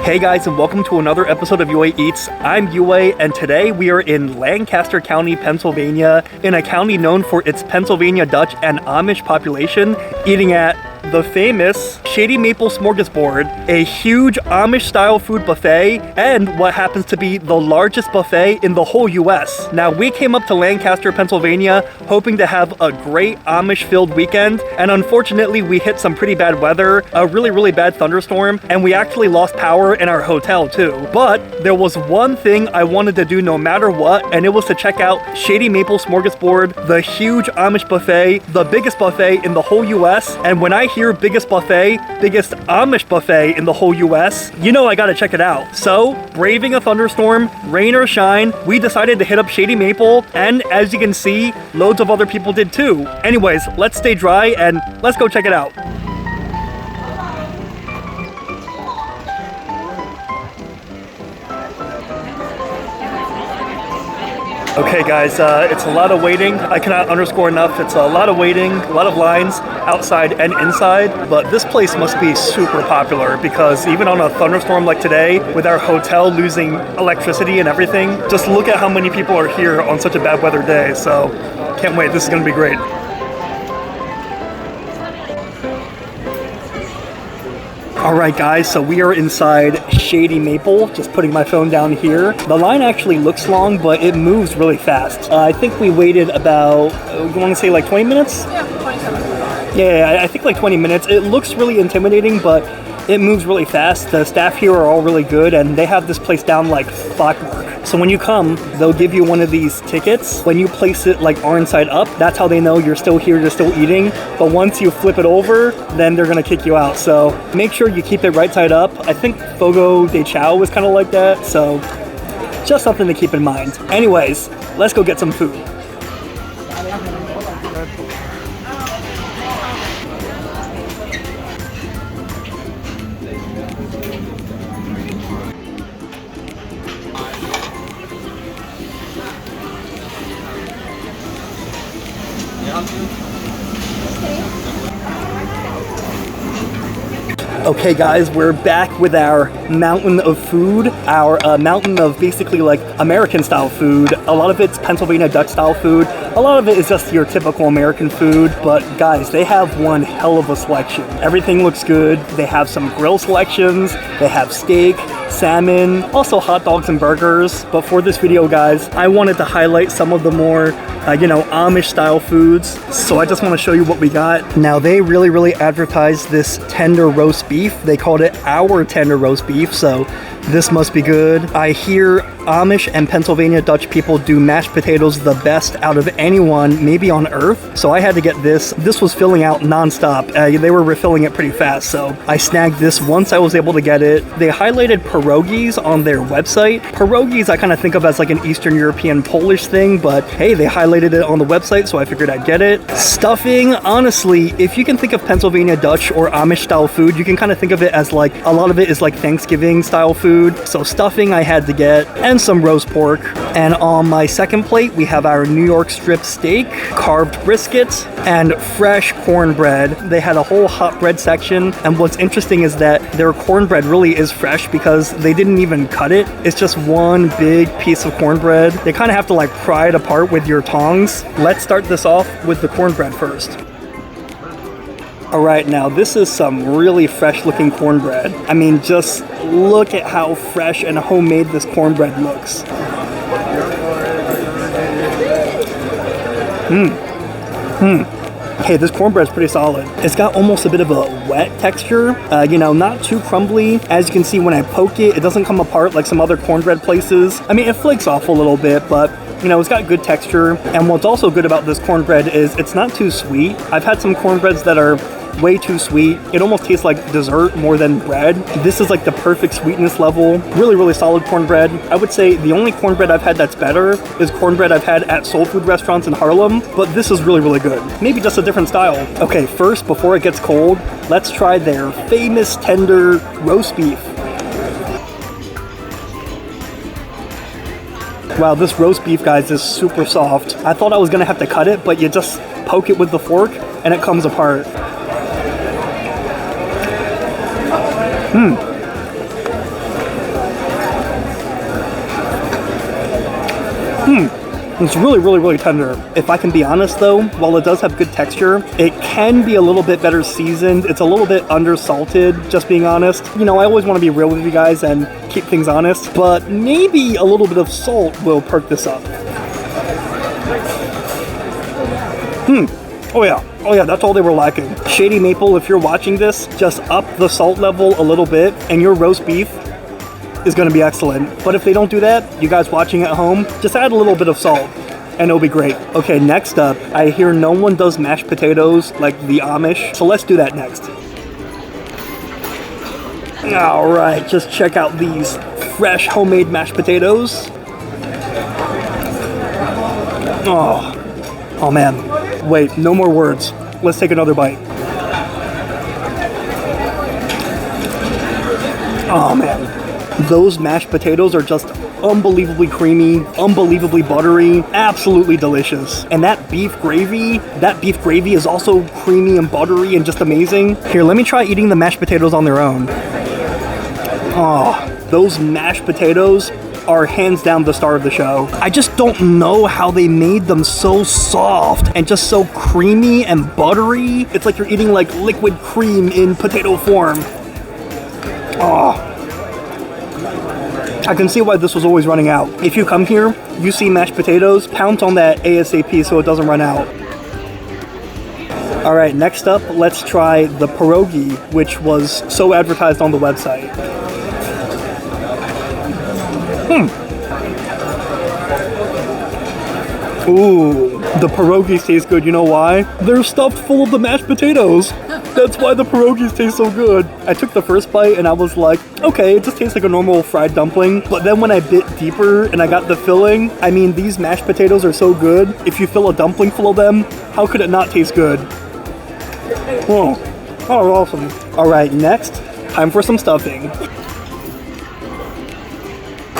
Hey guys, and welcome to another episode of UA Eats. I'm UA, and today we are in Lancaster County, Pennsylvania, in a county known for its Pennsylvania Dutch and Amish population, eating at the famous Shady Maple Smorgasbord, a huge Amish-style food buffet, and what happens to be the largest buffet in the whole US. Now, we came up to Lancaster, Pennsylvania, hoping to have a great Amish-filled weekend, and unfortunately, we hit some pretty bad weather, a really bad thunderstorm, and we actually lost power in our hotel too. But there was one thing I wanted to do no matter what, and it was to check out Shady Maple Smorgasbord, the huge Amish buffet, the biggest buffet in the whole US, and when I hear biggest buffet, biggest Amish buffet in the whole US, you know I gotta check it out. So, braving a thunderstorm, rain or shine, we decided to hit up Shady Maple, and as you can see, loads of other people did too. Anyways, let's stay dry and let's go check it out. Okay guys, it's a lot of waiting. I cannot underscore enough. It's a lot of waiting, a lot of lines outside and inside, but this place must be super popular because even on a thunderstorm like today, with our hotel losing electricity and everything, just look at how many people are here on such a bad weather day. So can't wait, this is gonna be great. Alright guys, so we are inside Shady Maple, just putting my phone down here. The line actually looks long, but it moves really fast. I think we waited about, you want to say like 20 minutes? Yeah, 27. Yeah, I think like 20 minutes. It looks really intimidating, but it moves really fast. The staff here are all really good, and they have this place down like clockwork. So when you come, they'll give you one of these tickets. When you place it like arm side up, that's how they know you're still here, you're still eating. But once you flip it over, then they're gonna kick you out. So make sure you keep it right side up. I think Fogo de Chao was kind of like that. So just something to keep in mind. Anyways, let's go get some food. Okay guys, we're back with our mountain of food, our mountain of basically like American style food. A lot of it's Pennsylvania Dutch style food. A lot of it is just your typical American food, but guys, they have one hell of a selection. Everything looks good. They have some grill selections. They have steak, salmon, also hot dogs and burgers. But for this video guys, I wanted to highlight some of the more Amish style foods. So I just want to show you what we got. Now they really advertise this tender roast beef. They called it our tender roast beef, so this must be good. I hear Amish and Pennsylvania Dutch people do mashed potatoes the best out of anyone, maybe on earth. So I had to get this. This was filling out nonstop. They were refilling it pretty fast, so I snagged this once I was able to get it. They highlighted pierogies on their website. Pierogies I kind of think of as like an Eastern European Polish thing, but hey, they highlighted it on the website, so I figured I'd get it. Stuffing, honestly, if you can think of Pennsylvania Dutch or Amish style food, you can kind of think of it as like, a lot of it is like Thanksgiving style food. So stuffing I had to get, and some roast pork. And on my second plate, we have our New York strip steak, carved briskets, and fresh cornbread. They had a whole hot bread section, and what's interesting is that their cornbread really is fresh because they didn't even cut it. It's just one big piece of cornbread. They kind of have to like pry it apart with your tongs. Let's start this off with the cornbread first. Alright, now this is some really fresh looking cornbread. I mean, just look at how fresh and homemade this cornbread looks. Hey, this cornbread's pretty solid. It's got almost a bit of a wet texture, not too crumbly. As you can see when I poke it, it doesn't come apart like some other cornbread places. I mean, it flakes off a little bit, but it's got good texture. And what's also good about this cornbread is it's not too sweet. I've had some cornbreads that are way too sweet. It almost tastes like dessert more than bread. This is like the perfect sweetness level. Really solid cornbread. I would say the only cornbread I've had that's better is cornbread I've had at soul food restaurants in Harlem, but this is really good. Maybe just a different style. Okay, first, before it gets cold, let's try their famous tender roast beef. Wow, this roast beef, guys, is super soft. I thought I was gonna have to cut it, but you just poke it with the fork and it comes apart. It's really, really, really tender. If I can be honest though, while it does have good texture, it can be a little bit better seasoned. It's a little bit undersalted, just being honest. You know, I always want to be real with you guys and keep things honest, but maybe a little bit of salt will perk this up. Oh yeah, that's all they were lacking. Shady Maple, if you're watching this, just up the salt level a little bit and your roast beef is gonna be excellent. But if they don't do that, you guys watching at home, just add a little bit of salt and it'll be great. Okay, next up, I hear no one does mashed potatoes like the Amish, so let's do that next. All right, just check out these fresh homemade mashed potatoes. Oh man, wait, no more words. Let's take another bite. Oh man. Those mashed potatoes are just unbelievably creamy, unbelievably buttery, absolutely delicious. And that beef gravy is also creamy and buttery and just amazing. Here, let me try eating the mashed potatoes on their own. Oh, those mashed potatoes are hands down the star of the show. I just don't know how they made them so soft and just so creamy and buttery. It's like you're eating like liquid cream in potato form. Oh. I can see why this was always running out. If you come here, you see mashed potatoes, pounce on that ASAP so it doesn't run out. All right, next up, let's try the pierogi, which was so advertised on the website. Ooh, the pierogies taste good. You know why? They're stuffed full of the mashed potatoes. That's why the pierogies taste so good. I took the first bite and I was like, okay, it just tastes like a normal fried dumpling. But then when I bit deeper and I got the filling, I mean, these mashed potatoes are so good. If you fill a dumpling full of them, how could it not taste good? Oh, awesome. All right, next, time for some stuffing.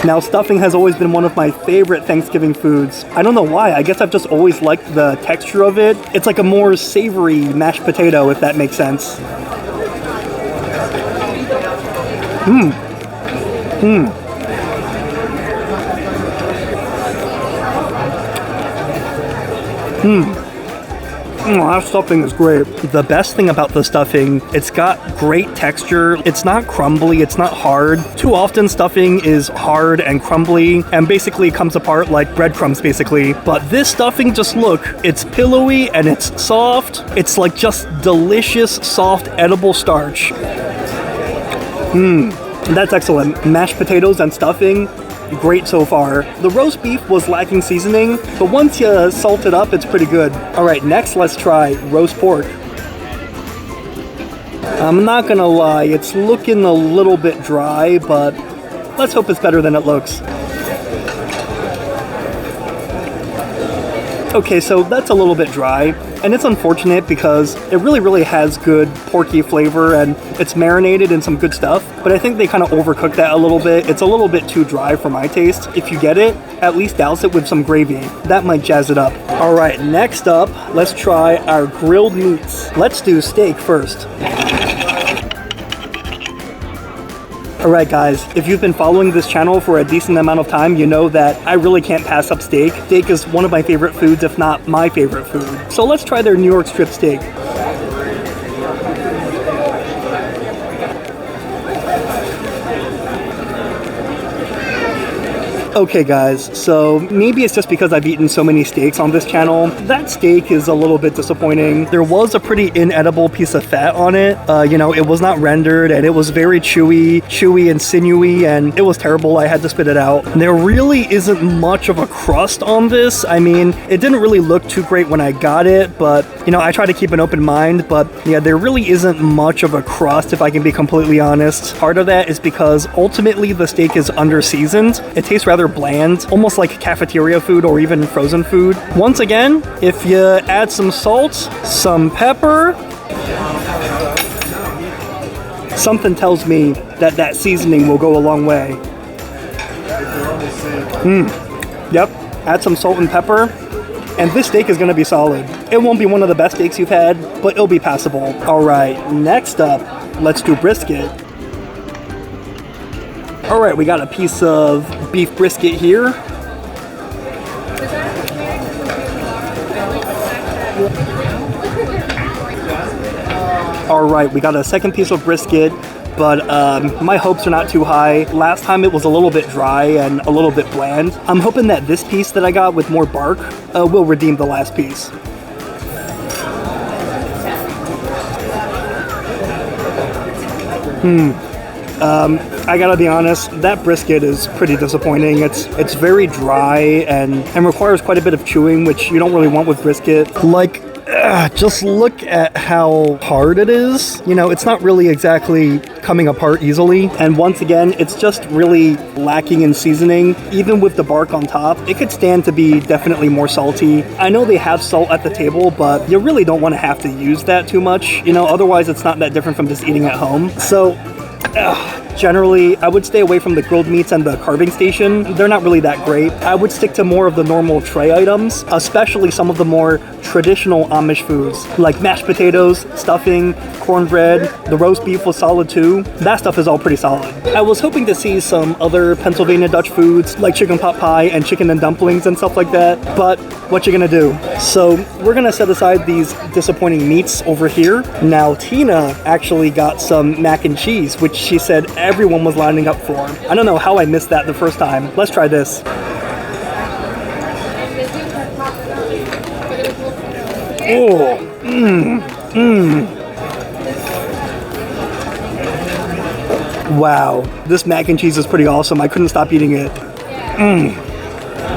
Now, stuffing has always been one of my favorite Thanksgiving foods. I don't know why, I guess I've just always liked the texture of it. It's like a more savory mashed potato, if that makes sense. That stuffing is great. The best thing about the stuffing, it's got great texture. It's not crumbly, it's not hard. Too often stuffing is hard and crumbly and basically comes apart like breadcrumbs basically. But this stuffing, just look, it's pillowy and it's soft. It's like just delicious, soft, edible starch. That's excellent. Mashed potatoes and stuffing, great so far. The roast beef was lacking seasoning, but once you salt it up, it's pretty good. All right, next let's try roast pork. I'm not gonna lie, it's looking a little bit dry, but let's hope it's better than it looks. Okay, so that's a little bit dry, and it's unfortunate because it really has good porky flavor and it's marinated in some good stuff, but I think they kind of overcooked that a little bit. It's a little bit too dry for my taste. If you get it, at least douse it with some gravy. That might jazz it up. All right, next up, let's try our grilled meats. Let's do steak first. Alright guys, if you've been following this channel for a decent amount of time, you know that I really can't pass up steak. Steak is one of my favorite foods, if not my favorite food. So let's try their New York strip steak. Okay guys, so maybe it's just because I've eaten so many steaks on this channel. That steak is a little bit disappointing. There was a pretty inedible piece of fat on it. You know, it was not rendered and it was very chewy and sinewy, and it was terrible. I had to spit it out. There really isn't much of a crust on this. I mean, it didn't really look too great when I got it, but you know, I try to keep an open mind, but yeah, there really isn't much of a crust if I can be completely honest. Part of that is because ultimately the steak is under-seasoned. It tastes rather bland, almost like cafeteria food or even frozen food. Once again, if you add some salt, some pepper, something tells me that that seasoning will go a long way. Yep, add some salt and pepper, and this steak is gonna be solid. It won't be one of the best steaks you've had, but it'll be passable. All right, next up, let's do brisket. All right, we got a piece of beef brisket here. All right, we got a second piece of brisket, but my hopes are not too high. Last time it was a little bit dry and a little bit bland. I'm hoping that this piece that I got with more bark will redeem the last piece. I gotta be honest, that brisket is pretty disappointing. It's very dry and requires quite a bit of chewing, which you don't really want with brisket. Like, just look at how hard it is. You know, it's not really exactly coming apart easily. And once again, it's just really lacking in seasoning. Even with the bark on top, it could stand to be definitely more salty. I know they have salt at the table, but you really don't want to have to use that too much. You know, otherwise it's not that different from just eating at home. So, generally, I would stay away from the grilled meats and the carving station. They're not really that great. I would stick to more of the normal tray items, especially some of the more traditional Amish foods, like mashed potatoes, stuffing, cornbread. The roast beef was solid too. That stuff is all pretty solid. I was hoping to see some other Pennsylvania Dutch foods, like chicken pot pie and chicken and dumplings and stuff like that, but what you gonna do? So we're gonna set aside these disappointing meats over here. Now Tina actually got some mac and cheese, which she said everyone was lining up for. I don't know how I missed that the first time. Let's try this. Oh, Wow, this mac and cheese is pretty awesome. I couldn't stop eating it.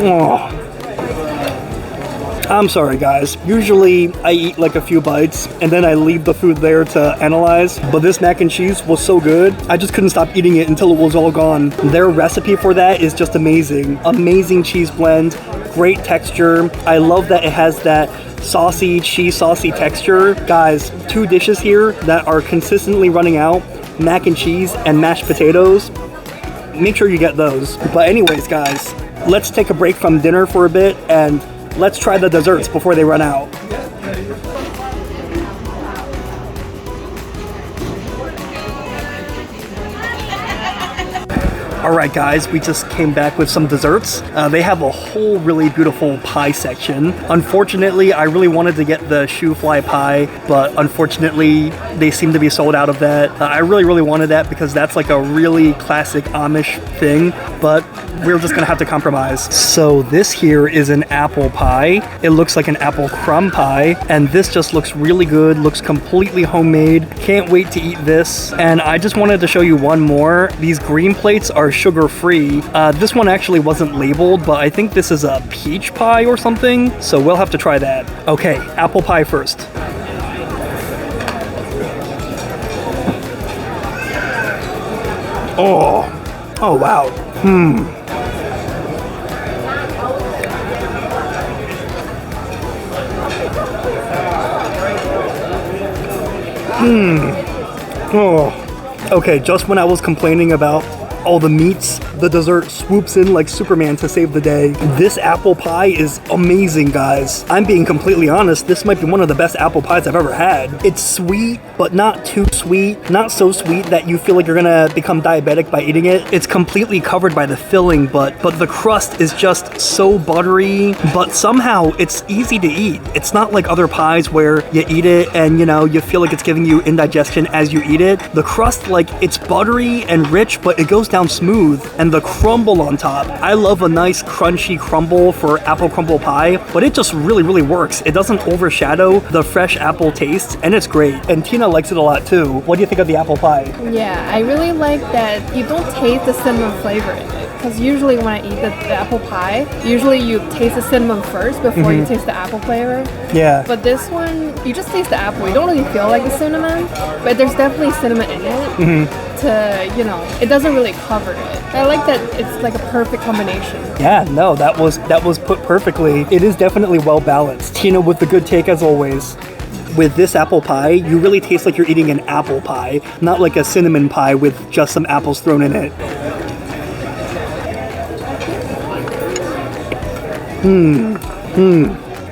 Oh. I'm sorry guys, usually I eat like a few bites and then I leave the food there to analyze, but this mac and cheese was so good, I just couldn't stop eating it until it was all gone. Their recipe for that is just amazing. Amazing cheese blend, great texture. I love that it has that saucy, cheese saucy texture. Guys, 2 dishes here that are consistently running out, mac and cheese and mashed potatoes. Make sure you get those. But anyways guys, let's take a break from dinner for a bit and let's try the desserts before they run out. Alright guys, we just came back with some desserts. They have a whole really beautiful pie section. Unfortunately, I really wanted to get the shoofly pie, but unfortunately, they seem to be sold out of that. I really wanted that because that's like a really classic Amish thing, but we're just gonna have to compromise. So this here is an apple pie. It looks like an apple crumb pie, and this just looks really good, looks completely homemade. Can't wait to eat this. And I just wanted to show you one more. These green plates are sugar-free. This one actually wasn't labeled, but I think this is a peach pie or something, so we'll have to try that. Okay, apple pie first. Oh wow. Okay, just when I was complaining about all the meats, the dessert swoops in like Superman to save the day. This apple pie is amazing, guys. I'm being completely honest, this might be one of the best apple pies I've ever had. It's sweet, but not too sweet. Not so sweet that you feel like you're gonna become diabetic by eating it. It's completely covered by the filling, but the crust is just so buttery, but somehow it's easy to eat. It's not like other pies where you eat it and you know, you feel like it's giving you indigestion as you eat it. The crust, like, it's buttery and rich, but it goes down smooth, and the crumble on top. I love a nice crunchy crumble for apple crumble pie, but it just really works. It doesn't overshadow the fresh apple taste, and it's great. And Tina likes it a lot too. What do you think of the apple pie? Yeah, I really like that you don't taste the cinnamon flavor in it. Because usually when I eat the apple pie, usually you taste the cinnamon first before you taste the apple flavor. Yeah. But this one, you just taste the apple. You don't really feel like the cinnamon, but there's definitely cinnamon in it to, you know, it doesn't really cover it. I like that it's like a perfect combination. Yeah, no, that was put perfectly. It is definitely well balanced. Tina with the good take as always. With this apple pie, you really taste like you're eating an apple pie, not like a cinnamon pie with just some apples thrown in it.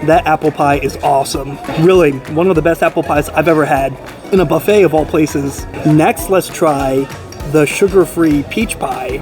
That apple pie is awesome. Really, one of the best apple pies I've ever had in a buffet of all places. Next, let's try the sugar-free peach pie.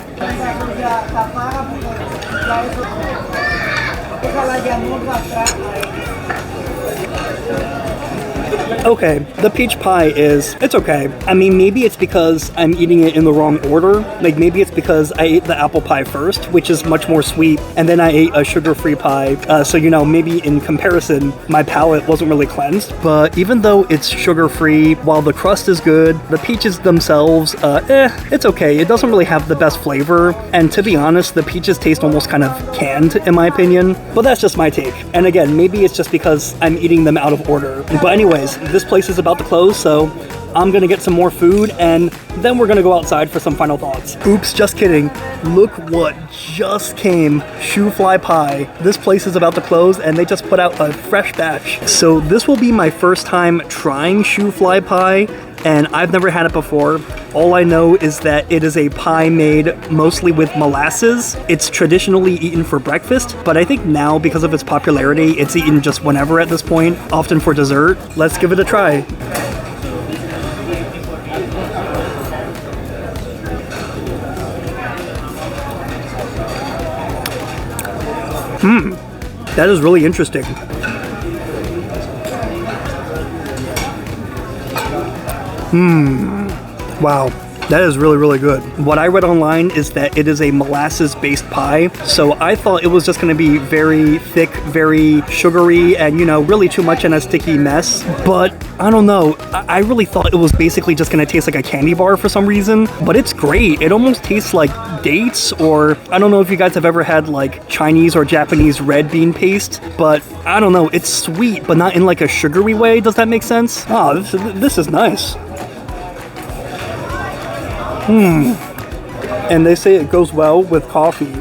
Okay, the peach pie it's okay. I mean, maybe it's because I'm eating it in the wrong order. Like, maybe it's because I ate the apple pie first, which is much more sweet, and then I ate a sugar-free pie. So, you know, maybe in comparison, my palate wasn't really cleansed. But even though it's sugar-free, while the crust is good, the peaches themselves, it's okay. It doesn't really have the best flavor, and to be honest, the peaches taste almost kind of canned, in my opinion. But that's just my take. And again, maybe it's just because I'm eating them out of order. But anyways, this place is about to close, so I'm gonna get some more food, and then we're gonna go outside for some final thoughts. Oops, just kidding. Look what just came. Shoofly pie. This place is about to close, and they just put out a fresh batch. So this will be my first time trying shoofly pie, and I've never had it before. All I know is that it is a pie made mostly with molasses. It's traditionally eaten for breakfast, but I think now, because of its popularity, it's eaten just whenever at this point, often for dessert. Let's give it a try. That is really interesting. Wow, that is really, really good. What I read online is that it is a molasses-based pie, so I thought it was just gonna be very thick, very sugary, and, you know, really too much in a sticky mess. But I don't know, I really thought it was basically just gonna taste like a candy bar for some reason, but it's great. It almost tastes like dates, or I don't know if you guys have ever had like Chinese or Japanese red bean paste, but I don't know, it's sweet, but not in like a sugary way. Does that make sense? Oh, this is nice. And they say it goes well with coffee.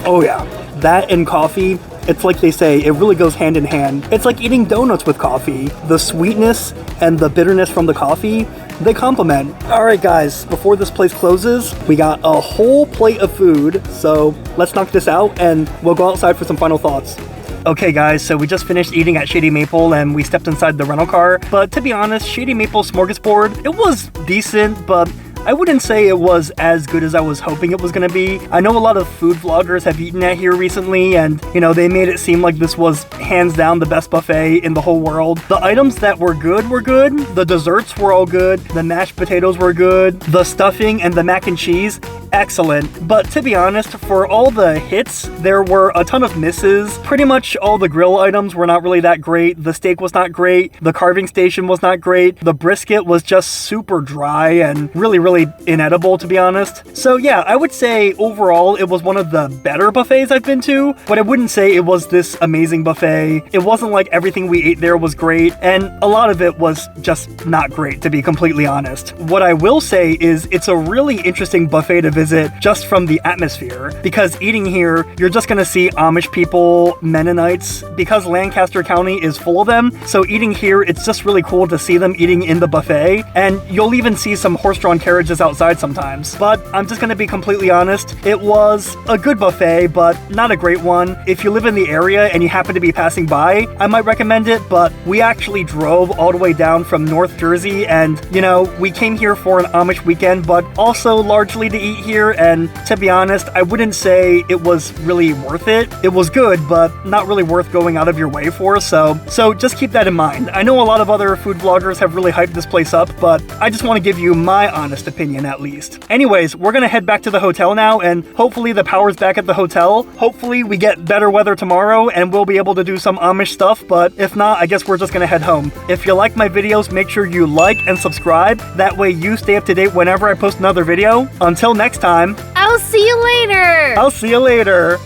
Oh yeah, that and coffee, it's like they say, it really goes hand in hand. It's like eating donuts with coffee. The sweetness and the bitterness from the coffee, they complement. Alright guys, before this place closes, we got a whole plate of food, so let's knock this out and we'll go outside for some final thoughts. Okay guys, so we just finished eating at Shady Maple and we stepped inside the rental car, but to be honest, Shady Maple Smorgasbord, it was decent, but I wouldn't say it was as good as I was hoping it was going to be. I know a lot of food vloggers have eaten at here recently, and, you know, they made it seem like this was hands down the best buffet in the whole world. The items that were good were good. The desserts were all good. The mashed potatoes were good. The stuffing and the mac and cheese, excellent. But to be honest, for all the hits, there were a ton of misses. Pretty much all the grill items were not really that great. The steak was not great. The carving station was not great. The brisket was just super dry and really inedible, to be honest. So yeah, I would say overall it was one of the better buffets I've been to, but I wouldn't say it was this amazing buffet. It wasn't like everything we ate there was great, and a lot of it was just not great, to be completely honest. What I will say is it's a really interesting buffet to visit just from the atmosphere, because eating here, you're just gonna see Amish people, Mennonites, because Lancaster County is full of them, so eating here, it's just really cool to see them eating in the buffet, and you'll even see some horse-drawn carriages outside sometimes. But I'm just gonna be completely honest, it was a good buffet, but not a great one. If you live in the area and you happen to be passing by, I might recommend it, but we actually drove all the way down from North Jersey, and, you know, we came here for an Amish weekend, but also largely to eat here, and to be honest, I wouldn't say it was really worth it. It was good, but not really worth going out of your way for, so just keep that in mind. I know a lot of other food vloggers have really hyped this place up, but I just want to give you my honest opinion at least. Anyways, we're gonna head back to the hotel now, and hopefully the power's back at the hotel. Hopefully we get better weather tomorrow and we'll be able to do some Amish stuff, but if not, I guess we're just gonna head home. If you like my videos, make sure you like and subscribe. That way you stay up to date whenever I post another video. Until next time, I'll see you later! I'll see you later!